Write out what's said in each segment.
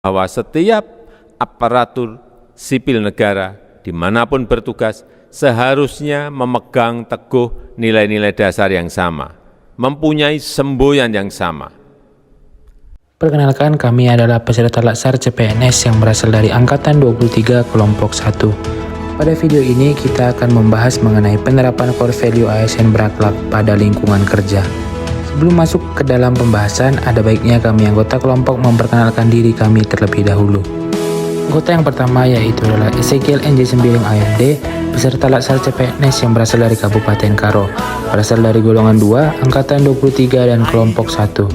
bahwa setiap aparatur sipil negara dimanapun bertugas seharusnya memegang teguh nilai-nilai dasar yang sama, mempunyai semboyan yang sama. Perkenalkan, kami adalah peserta Latsar CPNS yang berasal dari Angkatan 23 Kelompok 1. Pada video ini kita akan membahas mengenai penerapan core value ASN berakhlak pada lingkungan kerja. Sebelum masuk ke dalam pembahasan, ada baiknya kami anggota kelompok memperkenalkan diri kami terlebih dahulu. Anggota yang pertama yaitu adalah Ezekiel NJ Sembiring AMD, peserta Latsar CPNS yang berasal dari Kabupaten Karo, berasal dari golongan 2, Angkatan 23 dan Kelompok 1.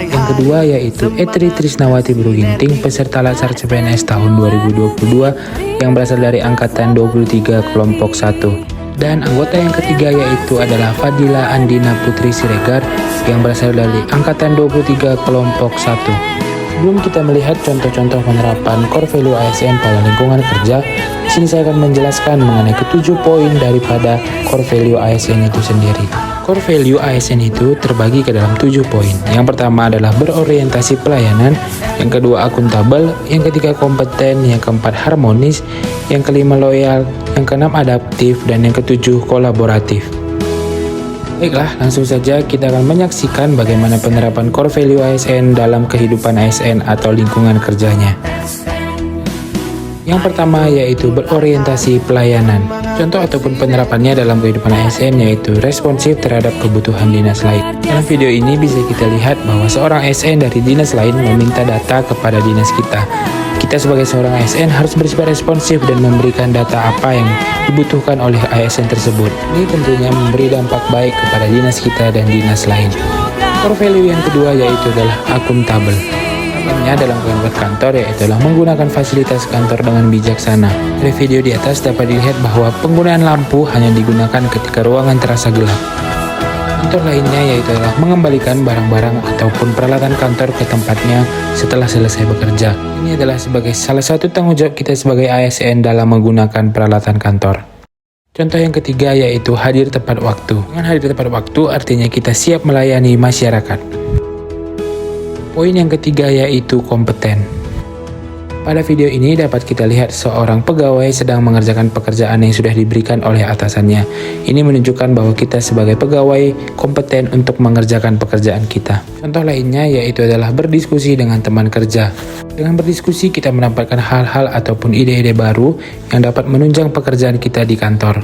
Yang kedua yaitu Etri Trisnawati Bruginting, peserta Latsar CPNS tahun 2022 yang berasal dari Angkatan 23 Kelompok 1. Dan anggota yang ketiga yaitu adalah Fadila Andina Putri Siregar yang berasal dari Angkatan 23 Kelompok 1. Sebelum kita melihat contoh-contoh penerapan core value ASN pada lingkungan kerja, di sini saya akan menjelaskan mengenai ketujuh poin daripada core value ASN itu sendiri. Core value ASN itu terbagi ke dalam 7 poin. Yang pertama adalah berorientasi pelayanan, yang kedua akuntabel, yang ketiga kompeten, yang keempat harmonis, yang kelima loyal, yang keenam adaptif, dan yang ketujuh kolaboratif. Baiklah, langsung saja kita akan menyaksikan bagaimana penerapan core value ASN dalam kehidupan ASN atau lingkungan kerjanya. Yang pertama yaitu berorientasi pelayanan. Contoh ataupun penerapannya dalam kehidupan ASN yaitu responsif terhadap kebutuhan dinas lain. Dalam video ini bisa kita lihat bahwa seorang ASN dari dinas lain meminta data kepada dinas kita. Kita sebagai seorang ASN harus bersifat responsif dan memberikan data apa yang dibutuhkan oleh ASN tersebut. Ini tentunya memberi dampak baik kepada dinas kita dan dinas lain. Core value yang kedua yaitu adalah akuntabel. Dalam kehidupan kantor yaitu adalah menggunakan fasilitas kantor dengan bijaksana. Dari video di atas dapat dilihat bahwa penggunaan lampu hanya digunakan ketika ruangan terasa gelap. Contoh lainnya yaitu adalah mengembalikan barang-barang ataupun peralatan kantor ke tempatnya setelah selesai bekerja. Ini adalah sebagai salah satu tanggung jawab kita sebagai ASN dalam menggunakan peralatan kantor. Contoh yang ketiga yaitu hadir tepat waktu. Dengan hadir tepat waktu artinya kita siap melayani masyarakat. Poin yang ketiga yaitu kompeten. Pada video ini dapat kita lihat seorang pegawai sedang mengerjakan pekerjaan yang sudah diberikan oleh atasannya. Ini menunjukkan bahwa kita sebagai pegawai kompeten untuk mengerjakan pekerjaan kita. Contoh lainnya yaitu adalah berdiskusi dengan teman kerja. Dengan berdiskusi kita mendapatkan hal-hal ataupun ide-ide baru yang dapat menunjang pekerjaan kita di kantor.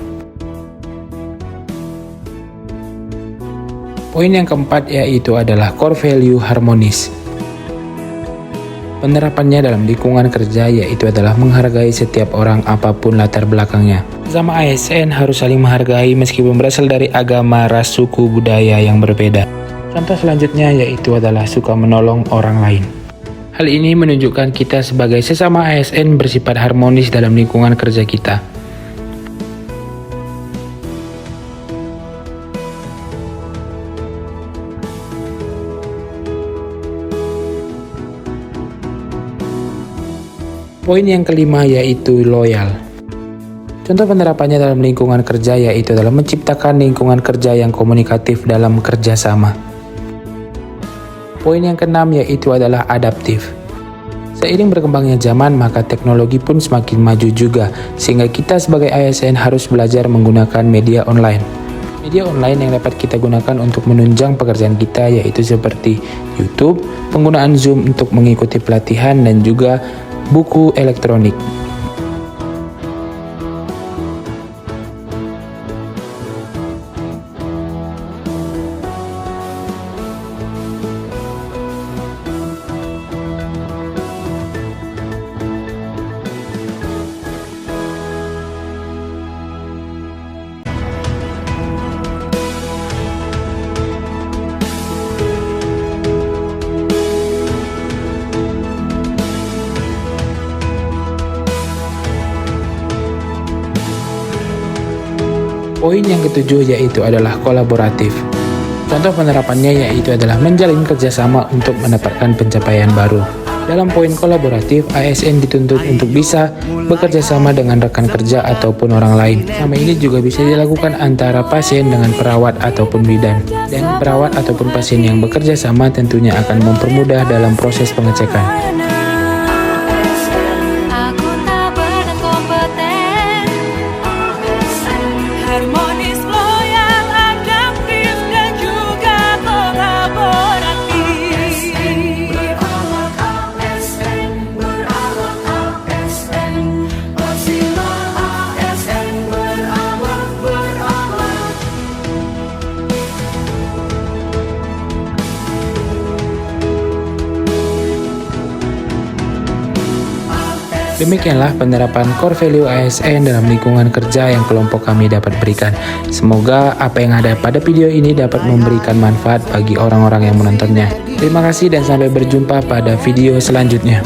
Poin yang keempat yaitu adalah core value harmonis. Penerapannya dalam lingkungan kerja yaitu adalah menghargai setiap orang apapun latar belakangnya. Sesama ASN harus saling menghargai meskipun berasal dari agama, ras, suku, budaya yang berbeda. Contoh selanjutnya yaitu adalah suka menolong orang lain. Hal ini menunjukkan kita sebagai sesama ASN bersifat harmonis dalam lingkungan kerja kita. Poin yang kelima yaitu loyal. Contoh penerapannya dalam lingkungan kerja yaitu dalam menciptakan lingkungan kerja yang komunikatif dalam kerjasama. Poin yang keenam yaitu adalah adaptif. Seiring berkembangnya zaman maka teknologi pun semakin maju juga sehingga kita sebagai ASN harus belajar menggunakan media online. Media online yang dapat kita gunakan untuk menunjang pekerjaan kita yaitu seperti YouTube, penggunaan Zoom untuk mengikuti pelatihan dan juga buku elektronik. Poin yang ketujuh yaitu adalah kolaboratif. Contoh penerapannya yaitu adalah menjalin kerjasama untuk mendapatkan pencapaian baru. Dalam poin kolaboratif, ASN dituntut untuk bisa bekerja sama dengan rekan kerja ataupun orang lain. Sama ini juga bisa dilakukan antara pasien dengan perawat ataupun bidan. Dan perawat ataupun pasien yang bekerja sama tentunya akan mempermudah dalam proses pengecekan. Demikianlah penerapan core value ASN dalam lingkungan kerja yang kelompok kami dapat berikan. Semoga apa yang ada pada video ini dapat memberikan manfaat bagi orang-orang yang menontonnya. Terima kasih dan sampai berjumpa pada video selanjutnya.